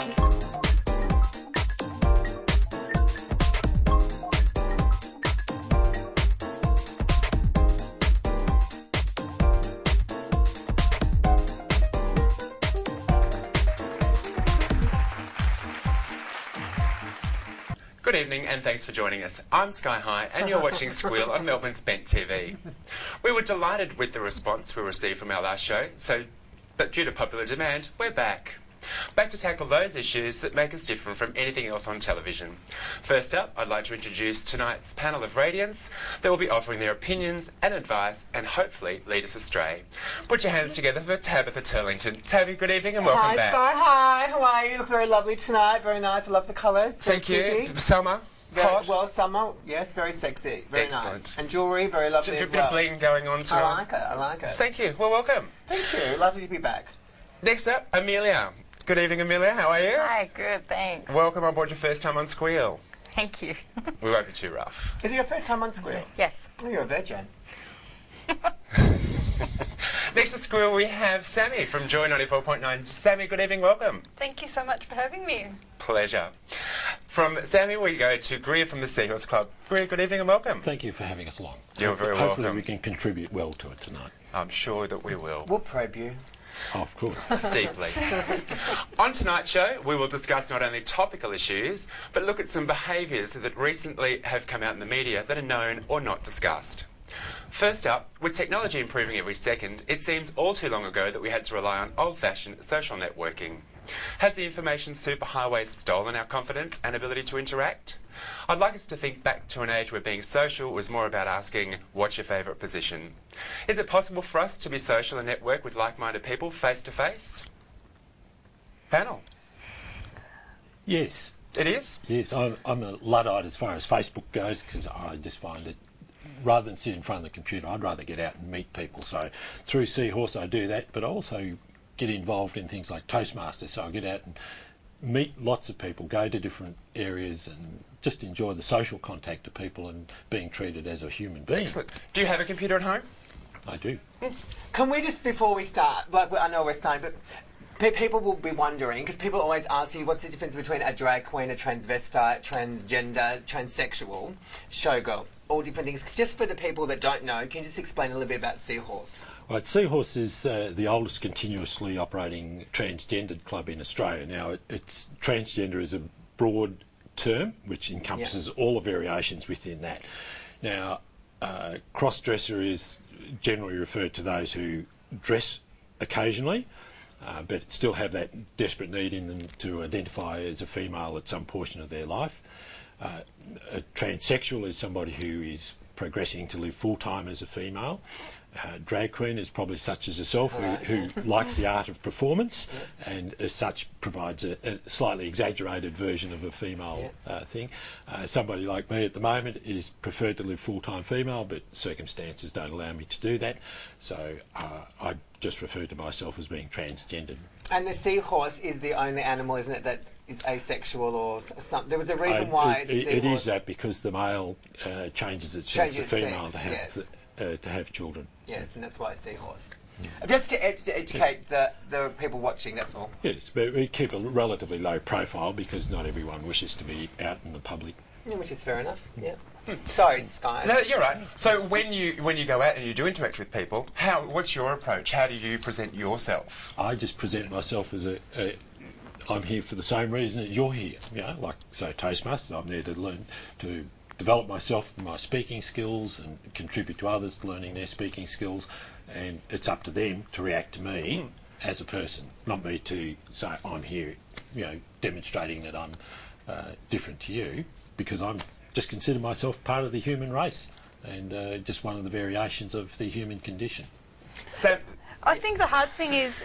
Good evening and thanks for joining us. I'm Skye High and you're watching Squeal on Melbourne's Bent TV. We were delighted with the response we received from our last show, but due to popular demand, we're back. Back to tackle those issues that make us different from anything else on television. First up, I'd like to introduce tonight's panel of radiance that will be offering their opinions and advice and hopefully lead us astray. Put your hands together for Tabitha Turlington. Tabby, good evening and welcome back. Hi, Skye High. How are you? You look very lovely tonight. Very nice. I love the colours. Thank you. Summer. Very, well, summer. Yes, very sexy. Very Excellent. nice. And jewellery, very lovely as well. A bit of bling going on tonight. I like it. I like it. Thank you. Well, welcome. Thank you. Lovely to be back. Next up, Amelia. Good evening, Amelia. How are you? Hi, good, thanks. Welcome on board your first time on Squeal. Thank you. We won't be too rough. Is it your first time on Squeal? Yes. Oh, you're a virgin. Next to Squeal, we have Sammi from Joy 94.9. Sammi, good evening, welcome. Thank you so much for having me. Pleasure. From Sammi, we go to Greer from the Seahorse Club. Greer, good evening and welcome. Thank you for having us along. You're very welcome. Hopefully we can contribute well to it tonight. I'm sure that we will. We'll probe you. Oh, of course. Deeply. On tonight's show, we will discuss not only topical issues, but look at some behaviours that recently have come out in the media that are known or not discussed. First up, with technology improving every second, it seems all too long ago that we had to rely on old-fashioned social networking. Has the information superhighway stolen our confidence and ability to interact? I'd like us to think back to an age where being social was more about asking, what's your favourite position? Is it possible for us to be social and network with like-minded people face to face? Panel. Yes. It is? Yes, I'm a Luddite as far as Facebook goes because I just find it, rather than sit in front of the computer, I'd rather get out and meet people. So through Seahorse I do that, but I also get involved in things like Toastmasters, so I get out and meet lots of people, go to different areas and just enjoy the social contact of people and being treated as a human being. Excellent. Do you have a computer at home? I do. Can we just, before we start, like I know we're starting, but people will be wondering, because people always ask you what's the difference between a drag queen, a transvestite, transgender, transsexual, showgirl, all different things. Just for the people that don't know, can you just explain a little bit about Seahorse? Right, Seahorse is the oldest continuously operating transgendered club in Australia. Now, it's transgender is a broad term which encompasses all the variations within that. Now, cross-dresser is generally referred to those who dress occasionally, but still have that desperate need in them to identify as a female at some portion of their life. A transsexual is somebody who is progressing to live full-time as a female. Drag queen is probably such as yourself who likes the art of performance and as such provides a slightly exaggerated version of a female thing. Somebody like me at the moment is preferred to live full-time female, but circumstances don't allow me to do that, so I just refer to myself as being transgendered. And the seahorse is the only animal, isn't it, that is asexual or something? There was a reason why it is that because the male changes itself to female to have children. Yes, and that's why it's seahorse. Just to educate the people watching, that's all. Yes, but we keep a relatively low profile because not everyone wishes to be out in the public. Yeah, which is fair enough, yeah. Sorry, Skye. No, you're right. So when you go out and you do interact with people, what's your approach? How do you present yourself? I just present myself as I'm here for the same reason as you're here. You know, like so Toastmasters, I'm there to learn to develop myself and my speaking skills and contribute to others learning their speaking skills, and it's up to them to react to me as a person, not me to say I'm here, you know, demonstrating that I'm different to you, because I'm just consider myself part of the human race and just one of the variations of the human condition. So I think the hard thing is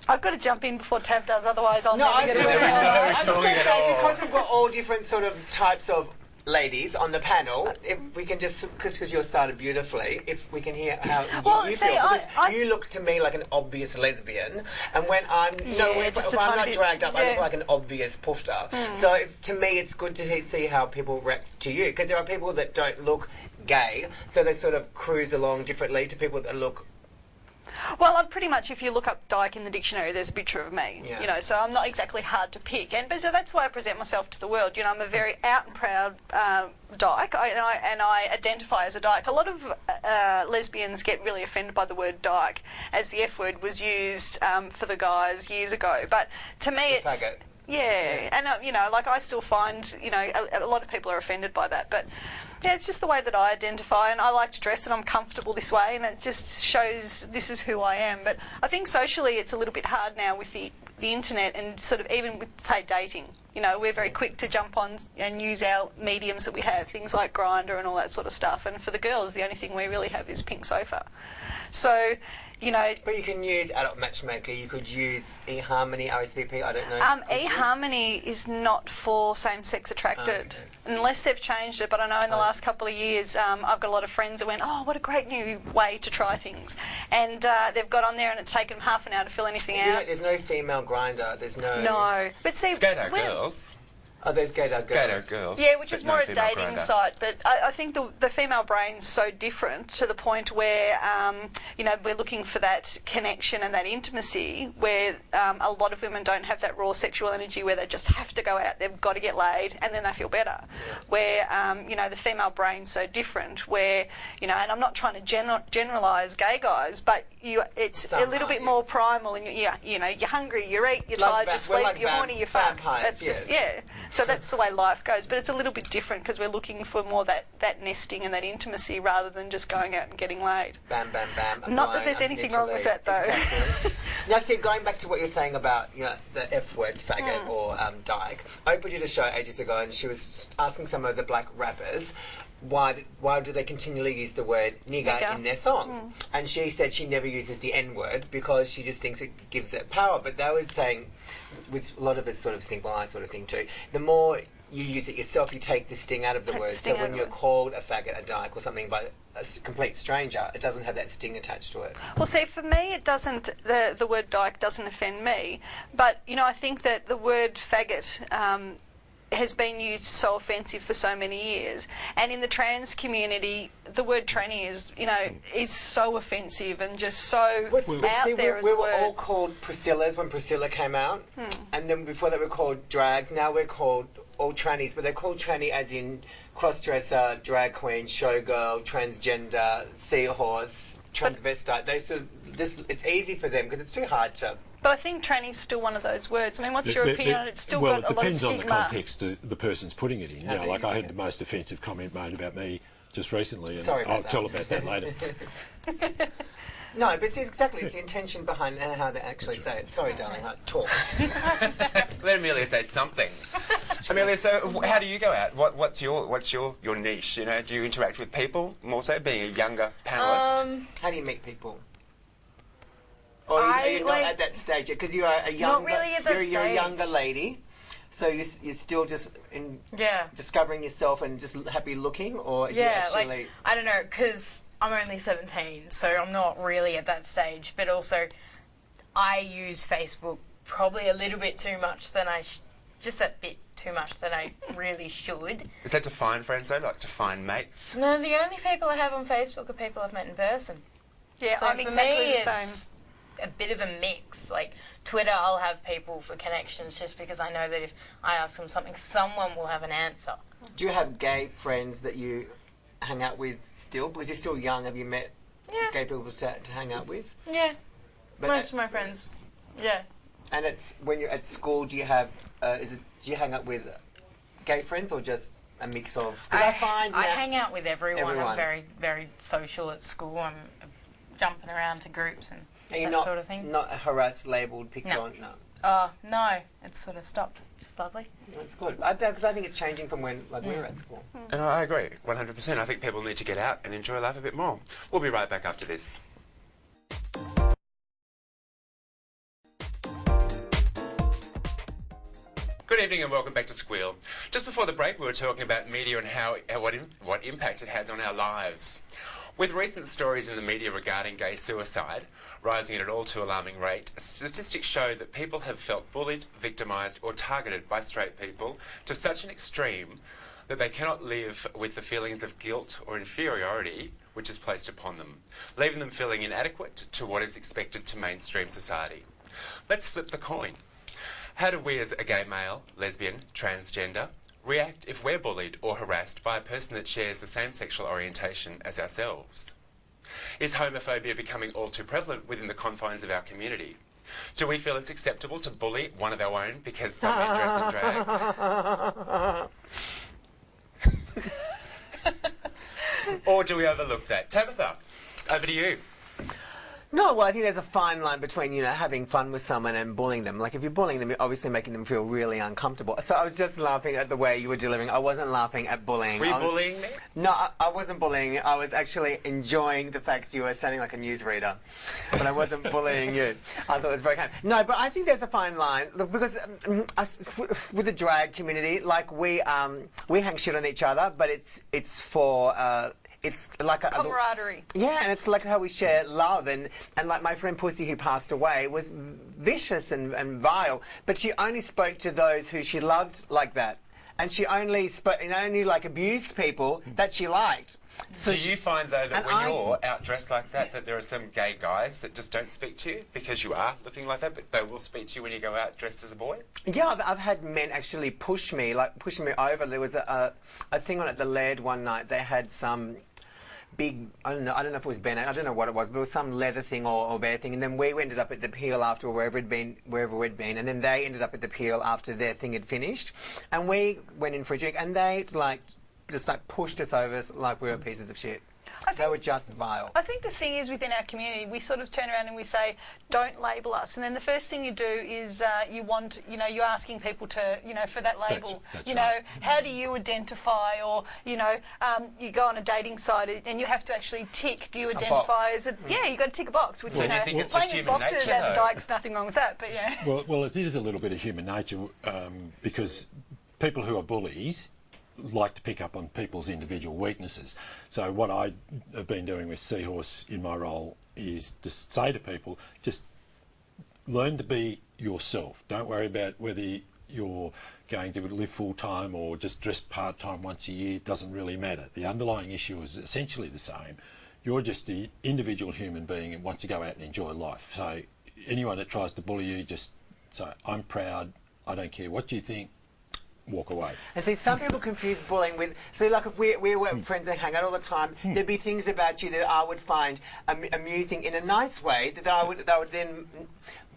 I've got to jump in before Tab does, otherwise I'll never get away. I was going to say, because we've got all different sort of types of ladies on the panel, if we can just, because you started beautifully, if we can hear how you feel. Because you look to me like an obvious lesbian, and when I'm, if I'm not dragged up, I look like an obvious poofter. So to me it's good to see how people react to you, because there are people that don't look gay, so they sort of cruise along differently to people that look Well, I'm pretty much, if you look up dyke in the dictionary, there's a picture of me. Yeah. You know, so I'm not exactly hard to pick. But so that's why I present myself to the world. You know, I'm a very out and proud dyke, and I identify as a dyke. A lot of lesbians get really offended by the word dyke, as the F word was used for the guys years ago. But to me, it's... Faggot. Yeah, and you know, like I still find, you know, a lot of people are offended by that, but yeah, it's just the way that I identify, and I like to dress, and I'm comfortable this way, and it just shows this is who I am. But I think socially it's a little bit hard now with the internet, and sort of even with, say, dating. You know, we're very quick to jump on and use our mediums that we have, things like Grindr and all that sort of stuff. And for the girls, the only thing we really have is Pink Sofa. So, you know... But you can use Adult Matchmaker, you could use eHarmony, RSVP, I don't know. eHarmony is not for same-sex attracted, unless they've changed it. But I know in the last couple of years, I've got a lot of friends that went, oh, what a great new way to try things. And they've got on there and it's taken them half an hour to fill anything out. Know, there's no female Grindr, there's no... No. But see... Skye High girls. Oh, there's Gaydar girls. Gaydar girls. Yeah, which is more a dating Grindr. site. But I think the female brain's so different to the point where, you know, we're looking for that connection and that intimacy where a lot of women don't have that raw sexual energy where they just have to go out, they've got to get laid, and then they feel better. Yeah. Where, you know, the female brain's so different where, you know, and I'm not trying to generalise gay guys, but it's a little bit more primal, and you know, you're hungry, you eat, you're tired, you sleep, you're horny, you fuck. That's just, yeah. So that's the way life goes, but it's a little bit different because we're looking for more that nesting and that intimacy rather than just going out and getting laid. Bam, bam, bam. Not that there's anything wrong with that, though. Exactly. Now, see, going back to what you're saying about, you know, the F word, faggot or dyke, Oprah did a show ages ago and she was asking some of the black rappers why do they continually use the word nigger in their songs? And she said she never uses the N-word because she just thinks it gives it power. But they were saying, which a lot of us sort of think, well, I sort of think too, the more you use it yourself, you take the sting out of the word. So when you're called a faggot, a dyke or something by a complete stranger, it doesn't have that sting attached to it. Well, see, for me, it doesn't, the word dyke doesn't offend me. But, you know, I think that the word faggot has been used so offensive for so many years, and in the trans community the word tranny is, you know, is so offensive and just so out there as a word. We were all called Priscillas when Priscilla came out, and then before that we were called drags. Now we're called all trannies, but they're called tranny as in crossdresser, drag queen, showgirl, transgender, seahorse, transvestite. They sort of it's easy for them because it's too hard to... But I think tranny's still one of those words. I mean, what's your opinion on it? It's still got a lot of stigma. Well, it depends on the context the person's putting it in. You know, like I had the most offensive comment made about me just recently, and I'll tell about that later. No, but it's exactly, it's the intention behind how they actually say it. Sorry, darling, talk. Let Amelia say something. Amelia, so how do you go out? What's your niche? You know, do you interact with people more so, being a younger panellist? How do you meet people? Or are you not at that stage yet? Because you are a younger, you're a younger lady, so you're still just discovering yourself and just happy looking, or do you actually... like, I don't know, because I'm only 17, so I'm not really at that stage. But also, I use Facebook probably a little bit too much than just a bit too much than I really should. Is that to find friends though, like to find mates? No, the only people I have on Facebook are people I've met in person. Yeah, so I'm exactly the same. A bit of a mix. Like Twitter, I'll have people for connections just because I know that if I ask them something, someone will have an answer. Do you have gay friends that you hang out with still? Because you're still young, have you met gay people to hang out with? Yeah, but most of my friends. Yeah. And it's when you're at school. Do you have? Do you hang out with gay friends or just a mix of? I hang out with everyone. I'm very, very social at school. I'm jumping around to groups and that sort of thing. Not harassed, labelled, picked on? No. No, it's sort of stopped. Just lovely. That's good. Because I think it's changing from when we were at school. And I agree, 100%. I think people need to get out and enjoy life a bit more. We'll be right back after this. Good evening and welcome back to Squeal. Just before the break we were talking about media and what impact it has on our lives. With recent stories in the media regarding gay suicide rising at an all too alarming rate, statistics show that people have felt bullied, victimised or targeted by straight people to such an extreme that they cannot live with the feelings of guilt or inferiority which is placed upon them, leaving them feeling inadequate to what is expected to mainstream society. Let's flip the coin. How do we as a gay male, lesbian, transgender, react if we're bullied or harassed by a person that shares the same sexual orientation as ourselves? Is homophobia becoming all too prevalent within the confines of our community? Do we feel it's acceptable to bully one of our own because some men dress in drag? Or do we overlook that? Tabitha, over to you. No, well, I think there's a fine line between, you know, having fun with someone and bullying them. Like, if you're bullying them, you're obviously making them feel really uncomfortable. So I was just laughing at the way you were delivering. I wasn't laughing at bullying. Were you bullying me? No, I wasn't bullying. I was actually enjoying the fact you were sounding like a newsreader. But I wasn't bullying you. I thought it was very kind. No, but I think there's a fine line. Look, because with the drag community, like, we hang shit on each other, but it's for... it's like a camaraderie. Yeah, and it's like how we share love, and like my friend Pussy, who passed away, was vicious and vile, but she only spoke to those who she loved like that, and she only like abused people that she liked. So do you find, though, that when you're out dressed like that, that there are some gay guys that just don't speak to you because you are looking like that, but they will speak to you when you go out dressed as a boy? Yeah, I've had men actually pushing me over. There was a thing on at the Laird one night. They had some big, I don't know if it was Ben, I don't know what it was, but it was some leather thing or bear thing, and then we ended up at the Peel after, wherever we'd been, and then they ended up at the Peel after their thing had finished, and we went in for a drink, and they just pushed us over like we were pieces of shit. They were just vile. I think the thing is, within our community, we sort of turn around and we say, don't label us. And then the first thing you do is you're asking people to, for that label. That's right. How do you identify? Or, you go on a dating site and you have to actually tick, do you identify as a... Yeah, you've got to tick a box, which, well, playing with boxes as a dyke's nothing wrong with that, but yeah. Well, it is a little bit of human nature, because people who are bullies like to pick up on people's individual weaknesses. So what I have been doing with Seahorse in my role is to say to people, just learn to be yourself. Don't worry about whether you're going to live full-time or just dress part-time once a year. It doesn't really matter. The underlying issue is essentially the same. You're just the individual human being and wants to go out and enjoy life. So anyone that tries to bully you, just say, I'm proud, I don't care what you think, walk away. And see, some people confuse bullying with... So, like, if we were friends and hang out all the time, there'd be things about you that I would find amusing in a nice way that I would then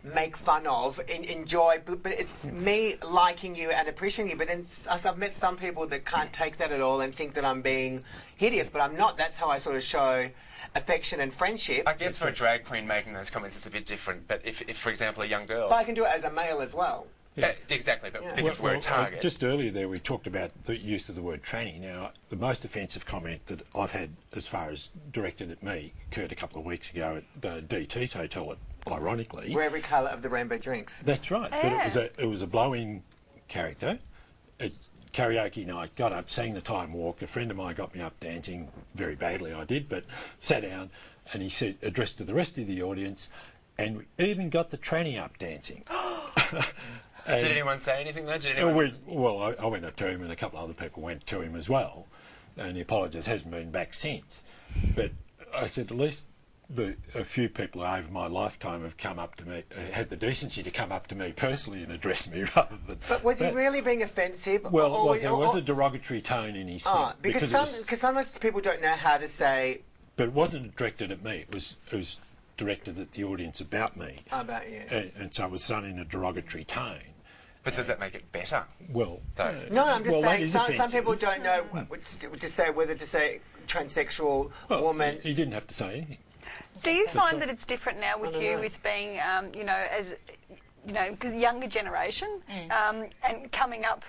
make fun of, enjoy, but it's me liking you and appreciating you. But then I've met some people that can't take that at all and think that I'm being hideous, but I'm not. That's how I sort of show affection and friendship. I guess for a drag queen making those comments, it's a bit different. But if for example, a young girl... But I can do it as a male as well. Yeah. Exactly, but because we're a target. Just earlier there we talked about the use of the word tranny. Now, the most offensive comment that I've had as far as directed at me occurred a couple of weeks ago at the DT's hotel, ironically. Where every colour of the rainbow drinks. That's right, yeah. But it was a blow-in character. At karaoke night, got up, sang the time walk. A friend of mine got me up dancing, very badly I did, but sat down and he said, addressed to the rest of the audience, and we even got the tranny up dancing. Did anyone say anything though? I went up to him and a couple of other people went to him as well, and he apologised, hasn't been back since. But I said, at least a few people over my lifetime have come up to me, had the decency to come up to me personally and address me rather than... But was he really being offensive? Well, there was a derogatory tone in his thing. Because sometimes people don't know how to say... But it wasn't directed at me, it was directed at the audience about me. About you. And so it was done in a derogatory tone. But does that make it better? Well, no, I'm just saying some people don't know whether to say transsexual woman. He didn't have to say anything. Do you find that it's different now with you, with being, as because younger generation, and coming up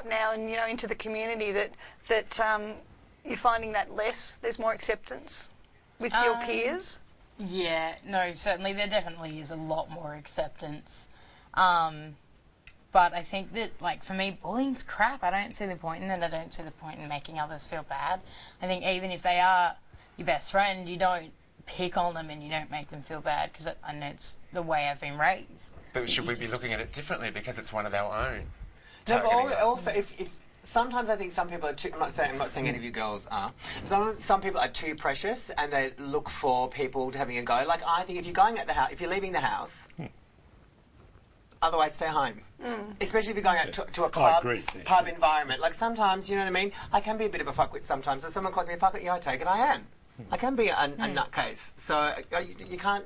now and into the community that you're finding that there's more acceptance with your peers? Yeah, no, certainly there definitely is a lot more acceptance. But I think that, like, for me, bullying's crap. I don't see the point in it. I don't see the point in making others feel bad. I think even if they are your best friend, you don't pick on them and you don't make them feel bad, because I know it's the way I've been raised. But should we be looking at it differently because it's one of our own? No, but also, if sometimes I think some people are too. I'm not saying any of you girls are. Some people are too precious and they look for people having a go. Like I think if you're going at the house, if you're leaving the house. Otherwise, stay home. Especially if you're going out to a club, pub environment. Like sometimes, you know what I mean? I can be a bit of a fuckwit sometimes. If someone calls me a fuckwit, yeah, I take it, I am. I can be a nutcase. So you can't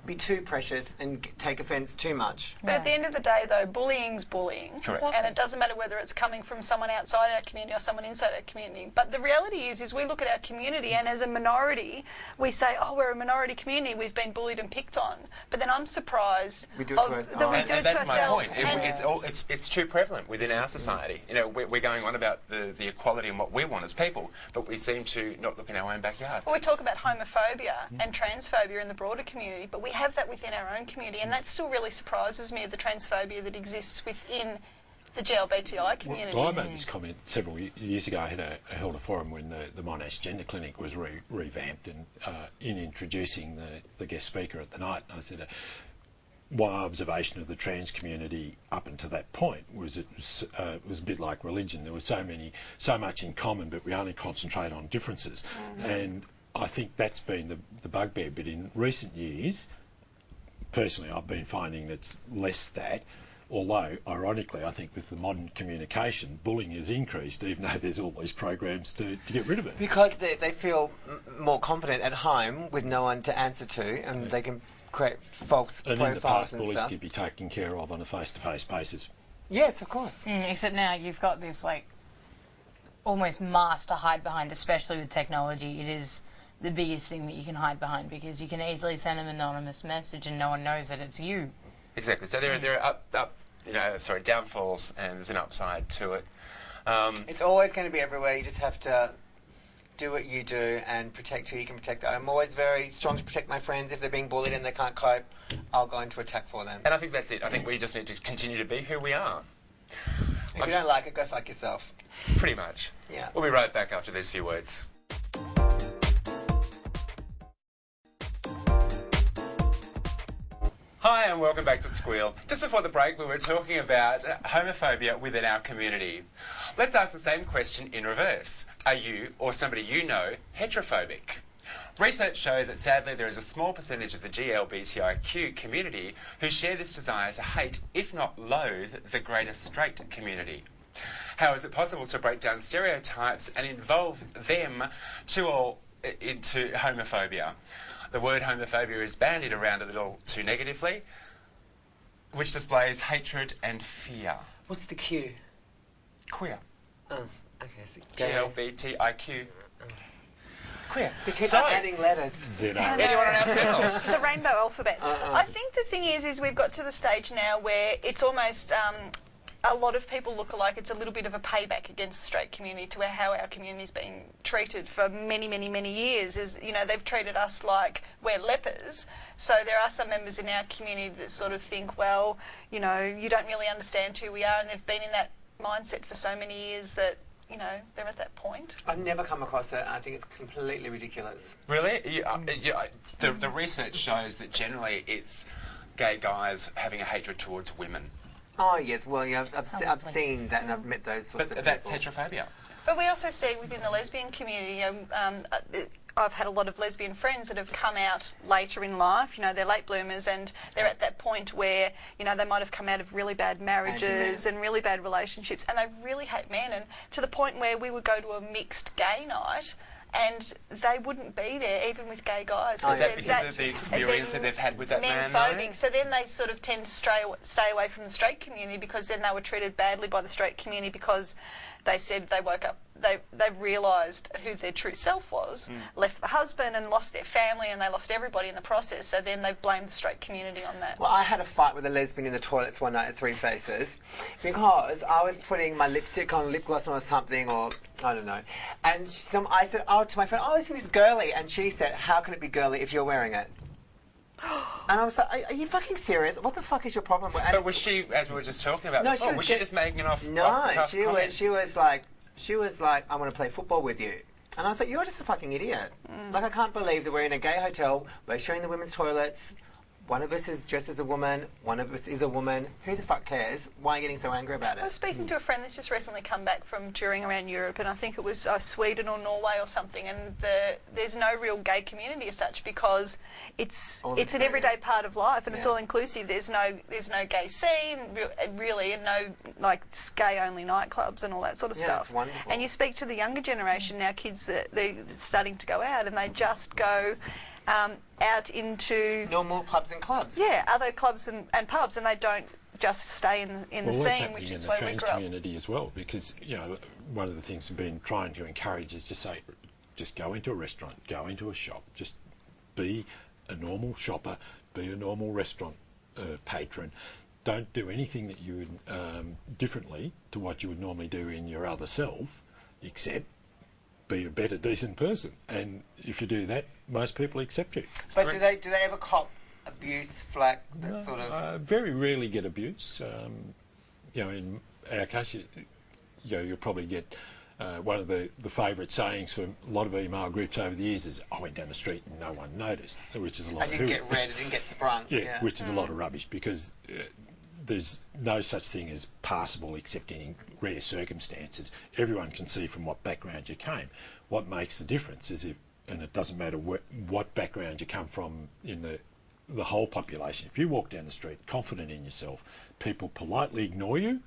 be too precious and take offence too much. But at the end of the day, though, bullying's bullying. Correct. And it doesn't matter whether it's coming from someone outside our community or someone inside our community. But the reality is we look at our community and as a minority, we say, oh, we're a minority community, we've been bullied and picked on. But then I'm surprised we do it to ourselves. And that's my point. It's too prevalent within our society. You know, we're going on about the equality and what we want as people, but we seem to not look in our own backyard. Well, we talk about homophobia and transphobia in the broader community, but we have that within our own community, and that still really surprises me, the transphobia that exists within the GLBTI community. Well, I made this comment several years ago. I held a forum when the Monash Gender Clinic was revamped, and in introducing the guest speaker at the night, I said, my observation of the trans community up until that point was it was a bit like religion. There was so much in common, but we only concentrate on differences. And I think that's been the bugbear. But in recent years, personally, I've been finding it's less that, although, ironically, I think with the modern communication, bullying has increased, even though there's all these programs to get rid of it. Because they feel more confident at home with no one to answer to, and they can create false profiles and in the past, and bullies stuff. could be taken care of on a face-to-face basis. Yes, of course. Except now you've got this, like, almost mask to hide behind, especially with technology. It is the biggest thing that you can hide behind, because you can easily send an anonymous message and no one knows that it's you. Exactly. So there are downfalls, and there's an upside to it. It's always going to be everywhere. You just have to do what you do and protect who you can protect. I'm always very strong to protect my friends. If they're being bullied and they can't cope, I'll go into attack for them. And I think that's it. I think we just need to continue to be who we are. If you don't like it, go fuck yourself. Pretty much. Yeah. We'll be right back after these few words. Hi and welcome back to Squeal. Just before the break we were talking about homophobia within our community. Let's ask the same question in reverse. Are you, or somebody you know, heterophobic? Research show that sadly there is a small percentage of the GLBTIQ community who share this desire to hate, if not loathe, the greater straight community. How is it possible to break down stereotypes and involve them into homophobia? The word homophobia is bandied around a little too negatively, which displays hatred and fear. What's the Q? Queer. Oh, okay. So GLBTIQ. Queer. Because So, adding letters. anyone on our panel? The rainbow alphabet. I think the thing is we've got to the stage now where it's almost a lot of people look like it's a little bit of a payback against the straight community to how our community's been treated for many, many, many years. Is, you know, they've treated us like we're lepers. So there are some members in our community that sort of think, well, you know, you don't really understand who we are, and they've been in that mindset for so many years that, you know, they're at that point. I've never come across it. I think it's completely ridiculous. Really? The research shows that generally it's gay guys having a hatred towards women. Oh yes, well yeah, I've seen that and I've met those sorts of people. But that's heterophobia. But we also see within the lesbian community, I've had a lot of lesbian friends that have come out later in life, you know, they're late bloomers and they're at that point where, you know, they might have come out of really bad marriages and really bad relationships and they really hate men, and to the point where we would go to a mixed gay night and they wouldn't be there even with gay guys. Is that because of the experience that they've had with that man? Men-phobic. So then they sort of tend to stay away from the straight community, because then they were treated badly by the straight community because they said they woke up, they realised who their true self was, left the husband and lost their family, and they lost everybody in the process. So then they've blamed the straight community on that. Well, I had a fight with a lesbian in the toilets one night at Three Faces because I was putting my lipstick on, lip gloss on or something, or I don't know. And I said, oh, to my friend, oh, this is girly. And she said, how can it be girly if you're wearing it? And I was like, are you fucking serious? What the fuck is your problem? But was she, as we were just talking about before, was she just making an off-the-cuff comment? she was like, I want to play football with you. And I was like, you're just a fucking idiot. Like, I can't believe that we're in a gay hotel, we're sharing the women's toilets, one of us is dressed as a woman, one of us is a woman. Who the fuck cares? Why are you getting so angry about it? I was speaking to a friend that's just recently come back from touring around Europe, and I think it was Sweden or Norway or something, and there's no real gay community as such because it's an everyday part of life, and it's all inclusive. There's no gay scene really, and no like gay only nightclubs and all that sort of stuff. It's wonderful. And you speak to the younger generation now, kids that they're starting to go out, and they just go out into normal pubs and clubs. Yeah, other clubs and pubs, and they don't just stay in the scene, which is where we grew up. Well, that's happening in the trans community as well, because one of the things we've been trying to encourage is to say, just go into a restaurant, go into a shop, just be a normal shopper, be a normal restaurant patron. Don't do anything that you would differently to what you would normally do in your other self, except be a better, decent person. And if you do that, most people accept you. But do they ever cop abuse, flack, that sort of? Very rarely get abuse. In our case, you'll probably get one of the favourite sayings from a lot of email groups over the years is, I went down the street and no one noticed, which is a lot. I didn't get red, I didn't get sprung. Yeah, which is a lot of rubbish, because there's no such thing as passable except in rare circumstances. Everyone can see from what background you came. What makes the difference is and it doesn't matter what background you come from in the whole population. If you walk down the street confident in yourself, people politely ignore you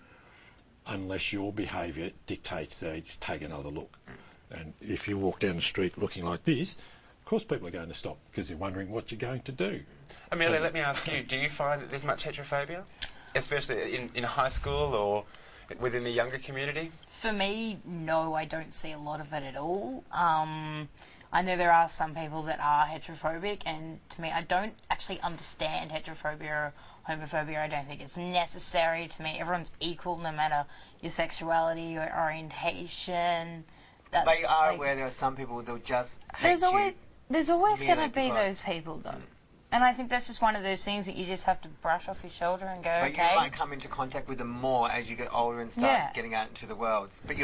unless your behaviour dictates they just take another look. And if you walk down the street looking like this, of course people are going to stop because they're wondering what you're going to do. Amelia, let me ask you, do you find that there's much heterophobia, especially in high school or within the younger community? For me, no, I don't see a lot of it at all. I know there are some people that are heterophobic, and to me, I don't actually understand heterophobia or homophobia. I don't think it's necessary. To me, everyone's equal no matter your sexuality, your orientation. But you are aware there are some people that will just hate There's always going to be because- those people, though. And I think that's just one of those things that you just have to brush off your shoulder and go, But okay. you might come into contact with them more as you get older and start getting out into the world. But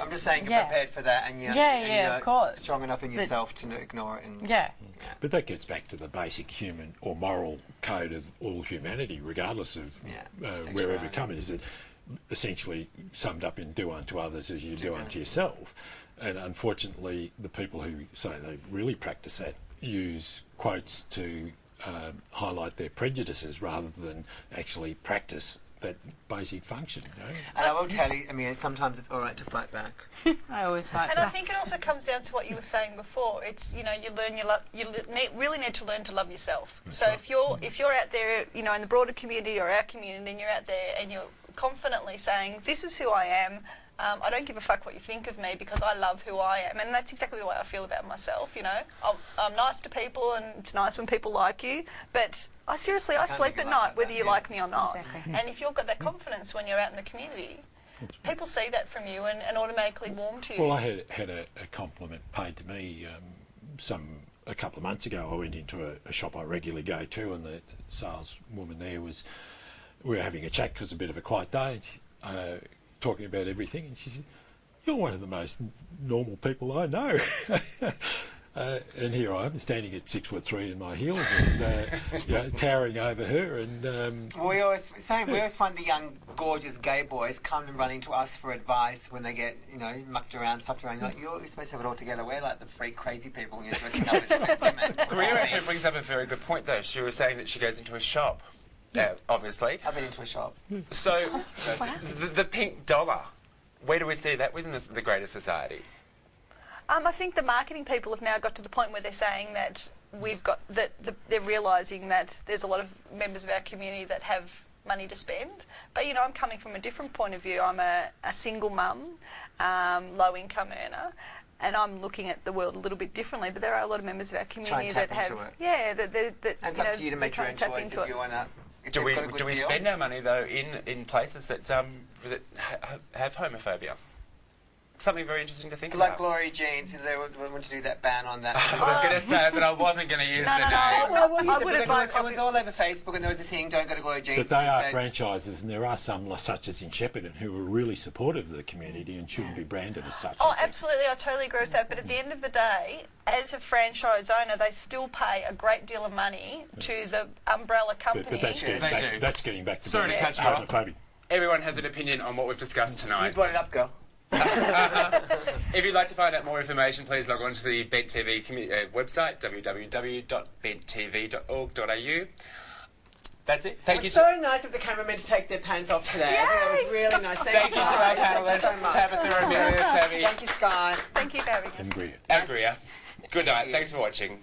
I'm just saying you're prepared for that, and you're, of course. strong enough in yourself to ignore it. And, But that gets back to the basic human or moral code of all humanity, regardless of wherever it comes. Is it essentially summed up in do unto others as you do unto yourself? And unfortunately, the people who say they really practice that use quotes to highlight their prejudices rather than actually practice that basic function. And I will tell you, I mean, sometimes it's all right to fight back. I always fight And back. I think it also comes down to what you were saying before. It's you really need to learn to love yourself. So if you're out there, in the broader community or our community, and you're out there and you're confidently saying, this is who I am. I don't give a fuck what you think of me because I love who I am, and that's exactly the way I feel about myself. I'm nice to people, and it's nice when people like you. But I sleep at night whether you like me or not. Exactly. And if you've got that confidence when you're out in the community, people see that from you and automatically warm to you. Well, I had a compliment paid to me a couple of months ago. I went into a shop I regularly go to, and the saleswoman there we were having a chat because it's a bit of a quiet day. And talking about everything, and she said, "You're one of the most normal people I know." And here I am, standing at 6'3" in my heels, and towering over her. And we always find the young, gorgeous gay boys come and running to us for advice when they get, mucked around, stopped around. You're like, you're supposed to have it all together. We're like the freak, crazy people when you're dressing up as women. Greer actually brings up a very good point, though. She was saying that she goes into a shop. Obviously. I've been into a shop. So, the pink dollar, where do we see that within the greater society? I think the marketing people have now got to the point where they're saying that they're realising that there's a lot of members of our community that have money to spend. But, I'm coming from a different point of view. I'm a single mum, low-income earner. And I'm looking at the world a little bit differently, but there are a lot of members of our community that have, into it. that And it's up to you to make your own choice if you want to. Do we spend our money though in places that have homophobia? something very interesting to think Like about. Glory Jeans, they want to do that ban on that. I was going to say it, but I wasn't going to use the name. I would advise. It was all over Facebook, and there was a thing: don't go to Glory Jeans. But they are franchises, and there are some, such as in Shepparton, who are really supportive of the community and shouldn't be branded as such. Oh, absolutely, I totally agree with that. But at the end of the day, as a franchise owner, they still pay a great deal of money to the umbrella company. But that's getting back to Sorry to catch you off. homophobic. Everyone has an opinion on what we've discussed tonight. You brought it up, girl. If you'd like to find out more information, please log on to the Bent TV website, www.benttv.org.au. That's it. Thank you. It was so nice of the cameramen to take their pants off today. I think that was really nice. Thank you to our panellists, Tabitha, Amelia, Sammi. Thank you, Skye. Thank you for having us. And Greer. And Greer. Good night. Thanks for watching.